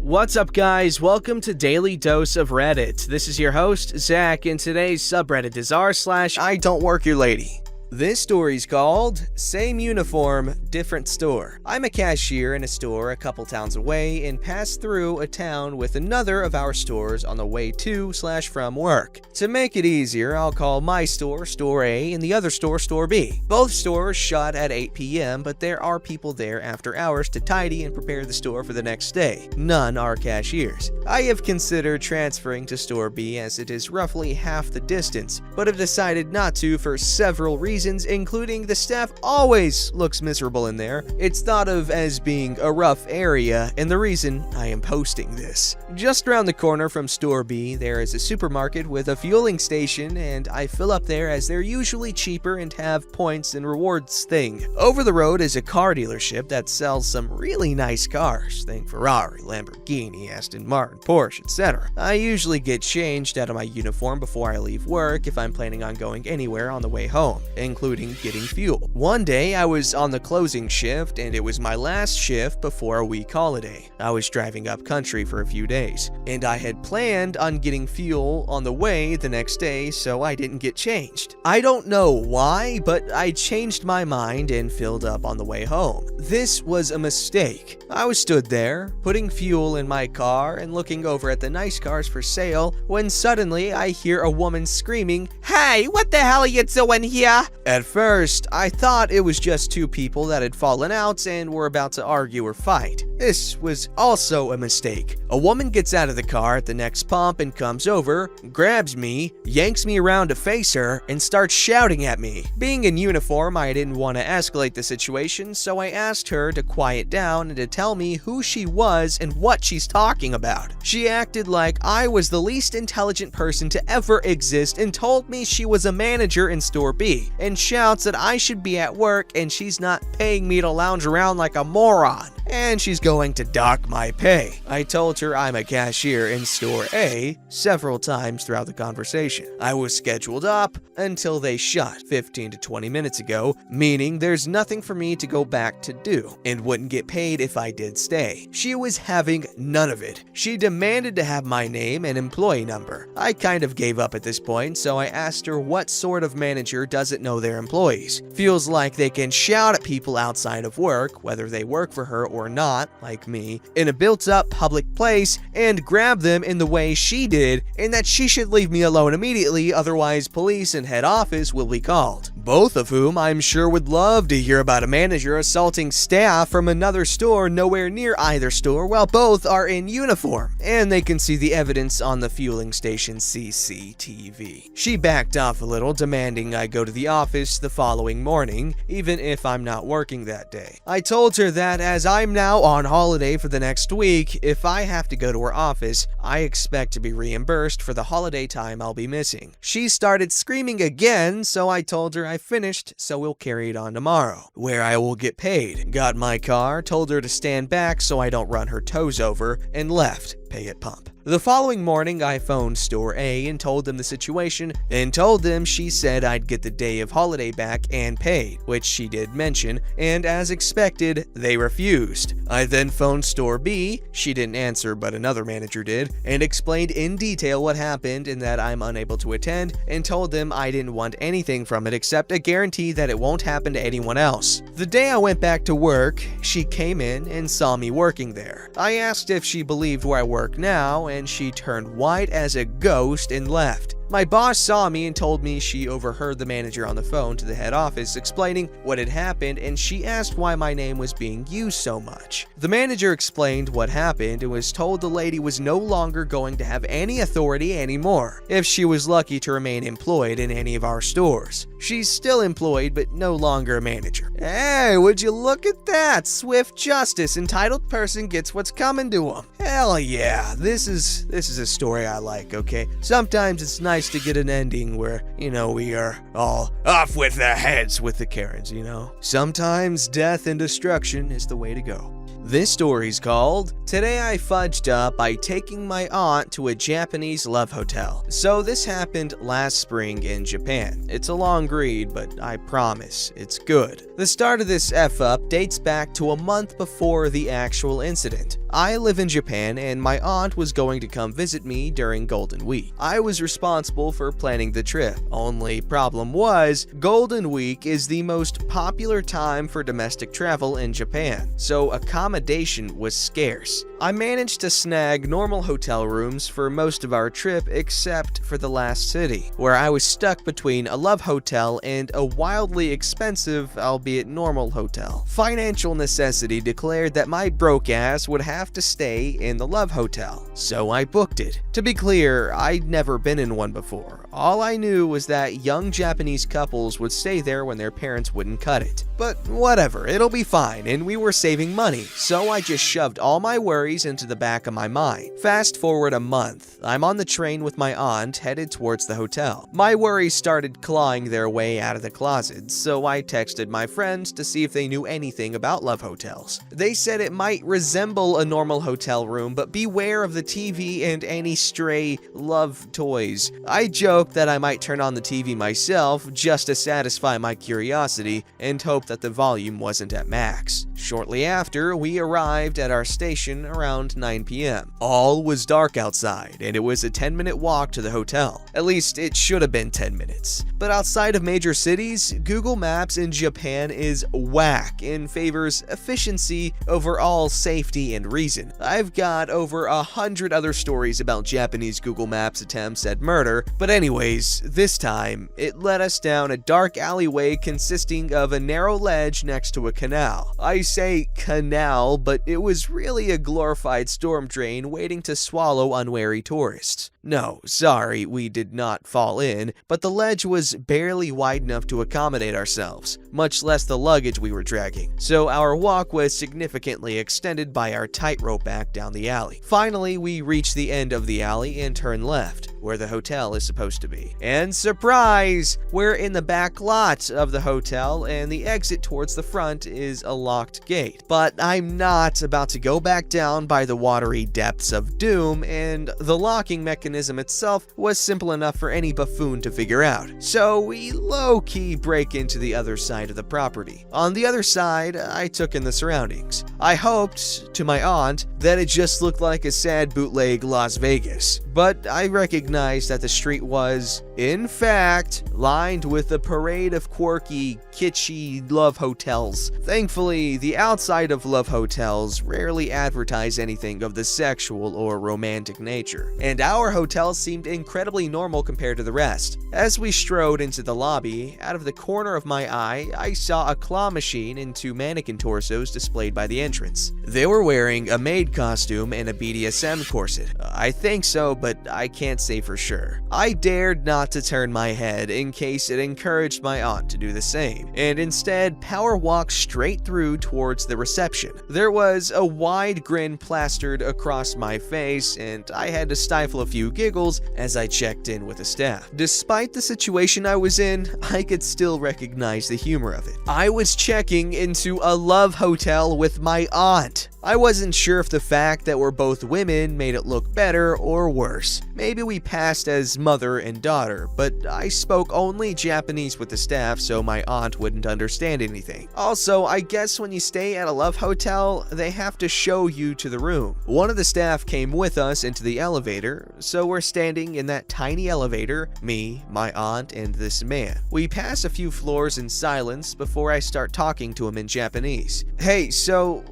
What's up, guys? Welcome to Daily Dose of Reddit. This is your host, Zach, and today's subreddit is r/IDontWorkHereLady. This story's called Same Uniform, Different Store. I'm a cashier in a store a couple towns away and pass through a town with another of our stores on the way to/from work. To make it easier, I'll call my store Store A and the other store Store B. Both stores shut at 8 p.m., but there are people there after hours to tidy and prepare the store for the next day. None are cashiers. I have considered transferring to Store B as it is roughly half the distance, but have decided not to for several reasons, including the staff always looks miserable in there. It's thought of as being a rough area, and the reason I am posting this. Just around the corner from Store B, there is a supermarket with a fueling station, and I fill up there as they're usually cheaper and have points and rewards thing. Over the road is a car dealership that sells some really nice cars. Think Ferrari, Lamborghini, Aston Martin, Porsche, etc. I usually get changed out of my uniform before I leave work if I'm planning on going anywhere on the way home, including getting fuel. One day I was on the closing shift and it was my last shift before a week holiday. I was driving up country for a few days and I had planned on getting fuel on the way the next day, so I didn't get changed. I don't know why, but I changed my mind and filled up on the way home. This was a mistake. I was stood there putting fuel in my car and looking over at the nice cars for sale when suddenly I hear a woman screaming, "Hey, what the hell are you doing here?" At first, I thought it was just two people that had fallen out and were about to argue or fight. This was also a mistake. A woman gets out of the car at the next pump and comes over, grabs me, yanks me around to face her, and starts shouting at me. Being in uniform, I didn't want to escalate the situation, so I asked her to quiet down and to tell me who she was and what she's talking about. She acted like I was the least intelligent person to ever exist and told me she was a manager in Store B, and shouts that I should be at work and she's not paying me to lounge around like a moron, and she's going to dock my pay. I told her I'm a cashier in Store A several times throughout the conversation. I was scheduled up until they shut 15 to 20 minutes ago, meaning there's nothing for me to go back to do, and wouldn't get paid if I did stay. She was having none of it. She demanded to have my name and employee number. I kind of gave up at this point, so I asked her what sort of manager doesn't know their employees. Feels like they can shout at people outside of work, whether they work for her or not, like me, in a built-up public place, and grab them in the way she did, and that she should leave me alone immediately, otherwise police and head office will be called. Both of whom I'm sure would love to hear about a manager assaulting staff from another store nowhere near either store while both are in uniform, and they can see the evidence on the fueling station CCTV. She backed off a little, demanding I go to the office the following morning, even if I'm not working that day. I told her that as I'm now on holiday for the next week, if I have to go to her office, I expect to be reimbursed for the holiday time I'll be missing. She started screaming again, so I told her I finished, so we'll carry it on tomorrow, where I will get paid. Got my car, told her to stand back so I don't run her toes over, and left. Pay at pump. The following morning, I phoned Store A and told them the situation, and told them she said I'd get the day of holiday back and paid, which she did mention, and as expected, they refused. I then phoned Store B, she didn't answer but another manager did, and explained in detail what happened and that I'm unable to attend, and told them I didn't want anything from it except a guarantee that it won't happen to anyone else. The day I went back to work, she came in and saw me working there. I asked if she believed where I work now, and she turned white as a ghost and left. My boss saw me and told me she overheard the manager on the phone to the head office explaining what had happened, and she asked why my name was being used so much. The manager explained what happened and was told the lady was no longer going to have any authority anymore if she was lucky to remain employed in any of our stores. She's still employed but no longer a manager. Hey, would you look at that? Swift justice. Entitled person gets what's coming to them. Hell yeah, this is a story I like, okay? Sometimes it's nice to get an ending where, we are all off with their heads with the Karens, Sometimes death and destruction is the way to go. This story's called, Today I Fudged Up by Taking My Aunt to a Japanese Love Hotel. So this happened last spring in Japan. It's a long read, but I promise it's good. The start of this F-up dates back to a month before the actual incident. I live in Japan and my aunt was going to come visit me during Golden Week. I was responsible for planning the trip. Only problem was, Golden Week is the most popular time for domestic travel in Japan, so accommodation was scarce. I managed to snag normal hotel rooms for most of our trip except for the last city, where I was stuck between a love hotel and a wildly expensive, albeit normal hotel. Financial necessity declared that my broke ass would have to stay in the love hotel, so I booked it. To be clear, I'd never been in one before. All I knew was that young Japanese couples would stay there when their parents wouldn't cut it. But whatever, it'll be fine, and we were saving money, so I just shoved all my worries into the back of my mind. Fast forward a month, I'm on the train with my aunt headed towards the hotel. My worries started clawing their way out of the closet, so I texted my friends to see if they knew anything about love hotels. They said it might resemble a normal hotel room, but beware of the TV and any stray love toys. I joked that I might turn on the TV myself just to satisfy my curiosity and hope that the volume wasn't at max. Shortly after, we arrived at our station around 9 p.m. All was dark outside, and it was a 10-minute walk to the hotel. At least, it should have been 10 minutes. But outside of major cities, Google Maps in Japan is whack and favors efficiency over all safety and reason. I've got over 100 other stories about Japanese Google Maps attempts at murder, but anyways, this time, it led us down a dark alleyway consisting of a narrow ledge next to a canal. I say canal, but it was really a glorified storm drain waiting to swallow unwary tourists. No, sorry, we did not fall in, but the ledge was barely wide enough to accommodate ourselves, much less the luggage we were dragging, so our walk was significantly extended by our tightrope back down the alley. Finally, we reached the end of the alley and turned left, where the hotel is supposed to be. And surprise! We're in the back lot of the hotel, and the exit towards the front is a locked gate. But I'm not about to go back down by the watery depths of doom, and the locking mechanism itself was simple enough for any buffoon to figure out. So we low-key break into the other side of the property. On the other side, I took in the surroundings. I hoped, to my aunt, that it just looked like a sad bootleg Las Vegas. But I recognized that the street was, in fact, lined with a parade of quirky, kitschy love hotels. Thankfully, the outside of love hotels rarely advertise anything of the sexual or romantic nature, and our hotel seemed incredibly normal compared to the rest. As we strode into the lobby, out of the corner of my eye, I saw a claw machine and 2 mannequin torsos displayed by the entrance. They were wearing a maid costume and a BDSM corset. I think so, but I can't say for sure. I dared not to turn my head in case it encouraged my aunt to do the same, and instead power walked straight through towards the reception. There was a wide grin plastered across my face, and I had to stifle a few giggles as I checked in with the staff. Despite the situation I was in, I could still recognize the humor of it. I was checking into a love hotel with my aunt. I wasn't sure if the fact that we're both women made it look better or worse. Maybe we passed as mother and daughter, but I spoke only Japanese with the staff so my aunt wouldn't understand anything. Also, I guess when you stay at a love hotel, they have to show you to the room. One of the staff came with us into the elevator, so we're standing in that tiny elevator, me, my aunt, and this man. We pass a few floors in silence before I start talking to him in Japanese. Hey, so,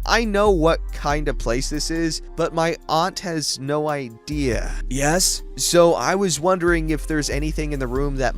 I know what kind of place this is, but my aunt has no idea. Yes? So I was wondering if there's anything in the room that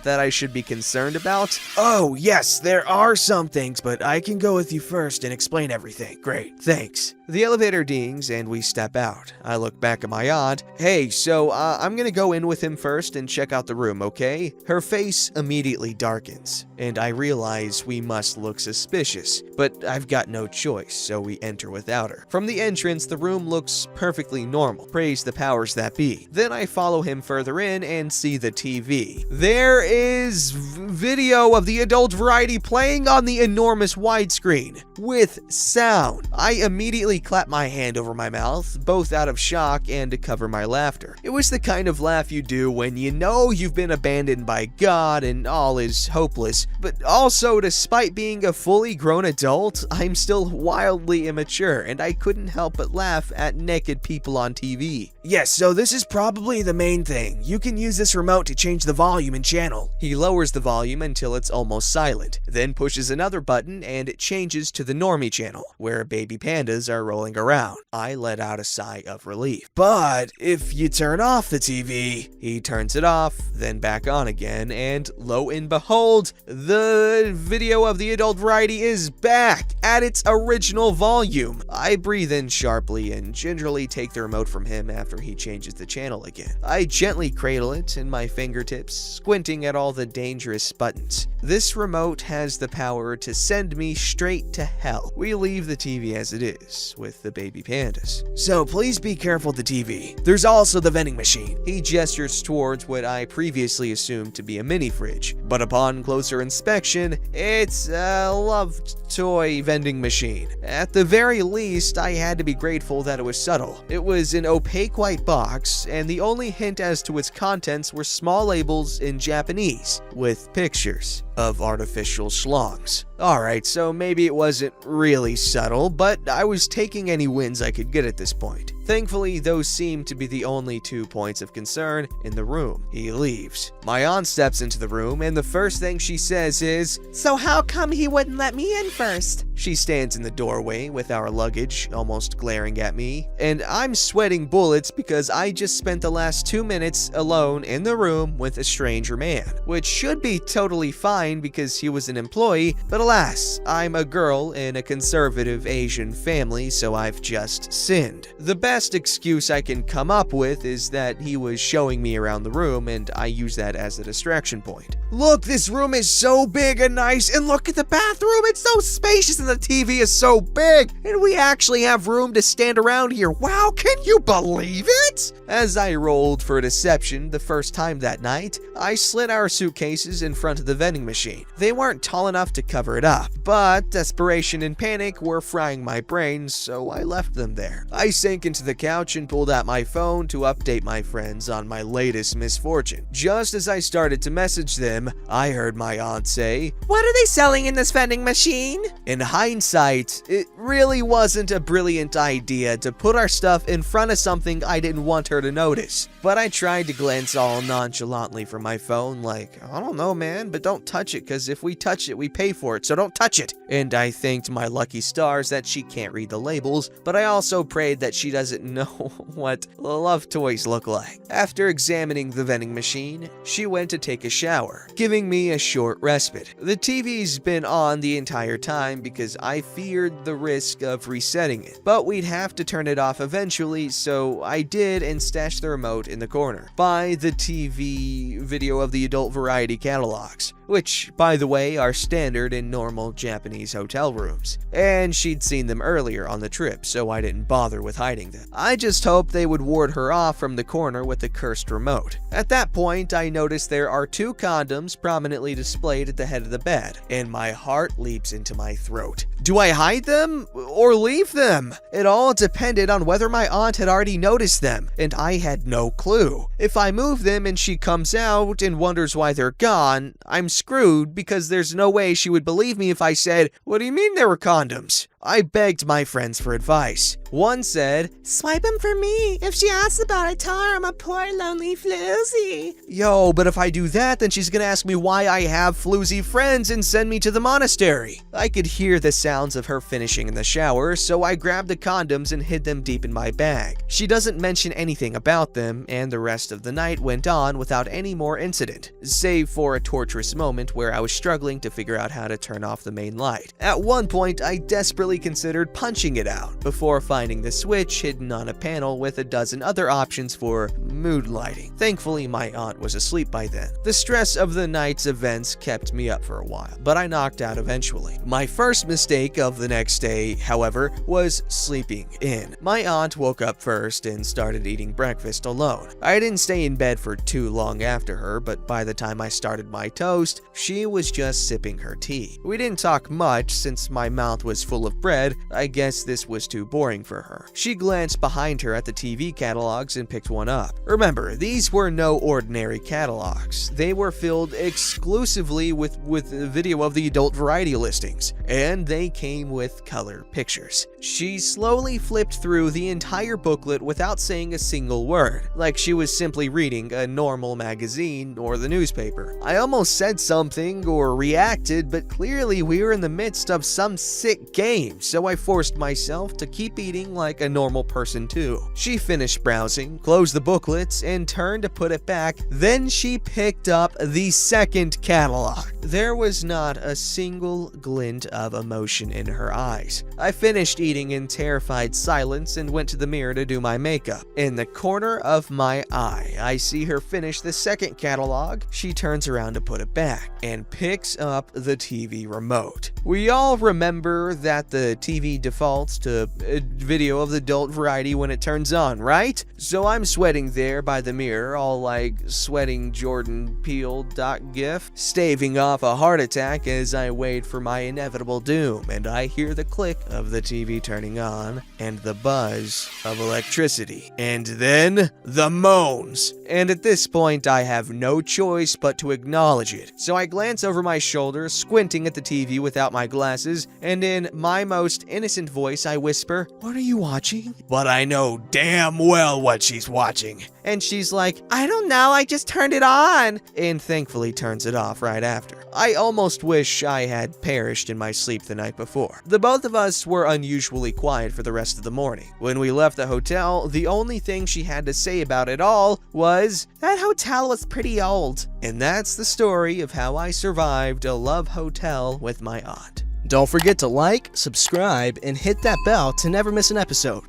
that I should be concerned about? Oh, yes, there are some things, but I can go with you first and explain everything. Great, thanks. The elevator dings and we step out. I look back at my aunt. Hey, so I'm gonna go in with him first and check out the room, okay? Her face immediately darkens, and I realize we must look suspicious, but I've got no choice, so we enter without her. From the entrance, the room looks perfectly normal. Praise the powers that be. Then I follow him further in and see the TV. There is video of the adult variety playing on the enormous widescreen with sound. I immediately clapped my hand over my mouth, both out of shock and to cover my laughter. It was the kind of laugh you do when you know you've been abandoned by God and all is hopeless, but also, despite being a fully grown adult, I'm still wildly immature, and I couldn't help but laugh at naked people on TV. Yes, so this is probably the main thing. You can use this remote to change the volume and channel. He lowers the volume until it's almost silent, then pushes another button and it changes to the normie channel, where baby pandas are rolling around. I let out a sigh of relief. But if you turn off the TV, he turns it off, then back on again, and lo and behold, the video of the adult variety is back at its original volume. I breathe in sharply and gingerly take the remote from him after he changes the channel again. I gently cradle it in my fingertips, squinting at all the dangerous buttons. This remote has the power to send me straight to hell. We leave the TV as it is, with the baby pandas. So please be careful with the TV. There's also the vending machine. He gestures towards what I previously assumed to be a mini fridge, but upon closer inspection, it's a loved toy vending machine. At the very least, I had to be grateful that it was subtle. It was an opaque white box, and the only hint as to its contents were small labels in Japanese, with pictures of artificial schlongs. Alright, so maybe it wasn't really subtle, but I was taking any wins I could get at this point. Thankfully, those seem to be the only 2 points of concern in the room. He leaves. My aunt steps into the room, and the first thing she says is, "So how come he wouldn't let me in first?" She stands in the doorway with our luggage, almost glaring at me, and I'm sweating bullets because I just spent the last 2 minutes alone in the room with a stranger man, which should be totally fine because he was an employee, but alas, I'm a girl in a conservative Asian family, so I've just sinned. The best excuse I can come up with is that he was showing me around the room and I use that as a distraction point. Look, this room is so big and nice, and look at the bathroom, it's so spacious and the TV is so big, and we actually have room to stand around here. Wow, can you believe it? As I rolled for deception the first time that night, I slid our suitcases in front of the vending machine. They weren't tall enough to cover it up, but desperation and panic were frying my brain, so I left them there. I sank into the couch and pulled out my phone to update my friends on my latest misfortune. Just as I started to message them, I heard my aunt say, "What are they selling in this vending machine?" In hindsight, it really wasn't a brilliant idea to put our stuff in front of something I didn't want her to notice, but I tried to glance all nonchalantly from my phone like, "I don't know, man, but don't touch it, because if we touch it, we pay for it, so don't touch it." And I thanked my lucky stars that she can't read the labels, but I also prayed that she doesn't know what love toys look like. After examining the vending machine, she went to take a shower, giving me a short respite. The TV's been on the entire time because I feared the risk of resetting it, but we'd have to turn it off eventually, so I did and stashed the remote in the corner by the TV video of the adult variety catalogs, which, by the way, are standard in normal Japanese hotel rooms, and she'd seen them earlier on the trip, so I didn't bother with hiding them. I just hoped they would ward her off from the corner with the cursed remote. At that point, I noticed there are 2 condoms prominently displayed at the head of the bed, and my heart leaps into my throat. Do I hide them or leave them? It all depended on whether my aunt had already noticed them, and I had no clue. If I move them and she comes out and wonders why they're gone, I'm screwed because there's no way she would believe me if I said, "What do you mean there were condoms?" I begged my friends for advice. One said, "Swipe them for me. If she asks about it, tell her I'm a poor lonely floozy." Yo, but if I do that, then she's gonna ask me why I have floozy friends and send me to the monastery. I could hear the sounds of her finishing in the shower, so I grabbed the condoms and hid them deep in my bag. She doesn't mention anything about them, and the rest of the night went on without any more incident, save for a torturous moment where I was struggling to figure out how to turn off the main light. At one point, I desperately seriously considered punching it out, before finding the switch hidden on a panel with a dozen other options for mood lighting. Thankfully, my aunt was asleep by then. The stress of the night's events kept me up for a while, but I knocked out eventually. My first mistake of the next day, however, was sleeping in. My aunt woke up first and started eating breakfast alone. I didn't stay in bed for too long after her, but by the time I started my toast, she was just sipping her tea. We didn't talk much since my mouth was full of bread. I guess this was too boring for her. She glanced behind her at the TV catalogs and picked one up. Remember, these were no ordinary catalogs. They were filled exclusively with video of the adult variety listings, and they came with color pictures. She slowly flipped through the entire booklet without saying a single word, like she was simply reading a normal magazine or the newspaper. I almost said something or reacted, but clearly we were in the midst of some sick game, so I forced myself to keep eating like a normal person too. She finished browsing, closed the booklets, and turned to put it back. Then she picked up the second catalog. There was not a single glint of emotion in her eyes. I finished eating in terrified silence and went to the mirror to do my makeup. In the corner of my eye, I see her finish the second catalog. She turns around to put it back and picks up the TV remote. We all remember that the TV defaults to a video of the adult variety when it turns on, right? So I'm sweating there by the mirror, all like sweating Jordan Peele .gif, staving off a heart attack as I wait for my inevitable doom, and I hear the click of the TV turning on and the buzz of electricity, and then the moans. And at this point, I have no choice but to acknowledge it. So I glance over my shoulder, squinting at the TV without my glasses, and in my most innocent voice, I whisper, "What are you watching?" But I know damn well what she's watching. And she's like, "I don't know, I just turned it on," and thankfully turns it off right after. I almost wish I had perished in my sleep the night before. The both of us were unusually quiet for the rest of the morning. When we left the hotel, the only thing she had to say about it all was, "That hotel was pretty old." And that's the story of how I survived a love hotel with my aunt. Don't forget to like, subscribe, and hit that bell to never miss an episode.